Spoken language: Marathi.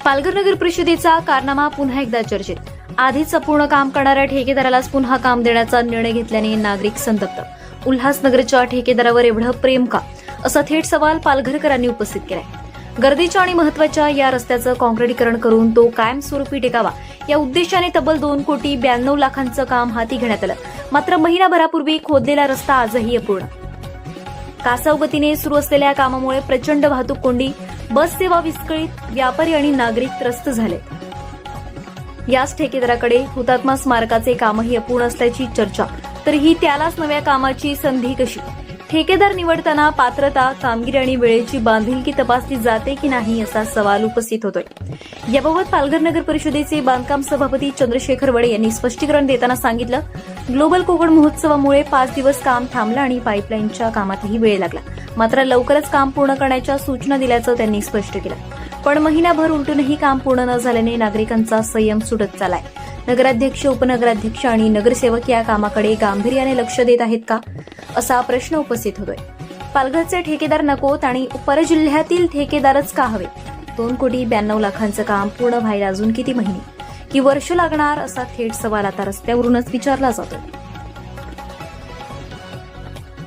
पालघर नगर परिषदेचा कारनामा पुन्हा एकदा चर्चेत. आधीच अपूर्ण काम करणाऱ्या ठेकेदारालाच पुन्हा काम देण्याचा निर्णय घेतल्याने नागरिक संतप्त. उल्हासनगरच्या ठेकेदारावर एवढं प्रेम का, असा थेट सवाल पालघरकरांनी उपस्थित केलाय. गर्दीच्या आणि महत्वाच्या या रस्त्याचं काँक्रिटीकरण करून तो कायमस्वरूपी टेकावा या उद्देशाने तब्बल 2,92 लाखांचं काम हाती घेण्यात आलं. मात्र महिनाभरापूर्वी खोदलेला रस्ता आजही अपूर्ण. कासव गतीने सुरू असलेल्या कामामुळे प्रचंड वाहतूक कोंडी, बस सेवा विस्कळीत, व्यापारी आणि नागरिक त्रस्त झाले. याच ठेकेदाराकडे हुतात्मा स्मारकाचे कामही अपूर्ण असल्याची चर्चा. तरीही त्यालाच नव्या कामाची संधी कशी? ठेकेदार निवडताना पात्रता, कामगिरी आणि वेळेची बांधिलकी तपासली जाते की नाही, असा सवाल उपस्थित होतोय. याबाबत पालघर नगर परिषदेचे बांधकाम सभापती चंद्रशेखर वडे यांनी स्पष्टीकरण देताना सांगितलं, ग्लोबल कोकण महोत्सवामुळे 5 दिवस काम थांबलं आणि पाईपलाईनच्या कामातही वेळ लागला. मात्र लवकरच काम पूर्ण करण्याच्या सूचना दिल्याचं त्यांनी स्पष्ट केलं. पण महिनाभर उलटूनही काम पूर्ण न झाल्याने नागरिकांचा संयम सुटत चाललाय. नगराध्यक्ष, उपनगराध्यक्ष आणि नगरसेवक या कामाकडे गांभीर्याने लक्ष देत आहेत का, असा प्रश्न उपस्थित होतोय. पालघरचे ठेकेदार नकोत आणि परजिल्ह्यातील ठेकेदारच का हवे? 2,92 लाखांचं काम पूर्ण व्हायला अजून किती महिने की वर्ष लागणार, असा थेट सवाल आता रस्त्यावरूनच विचारला जातोय.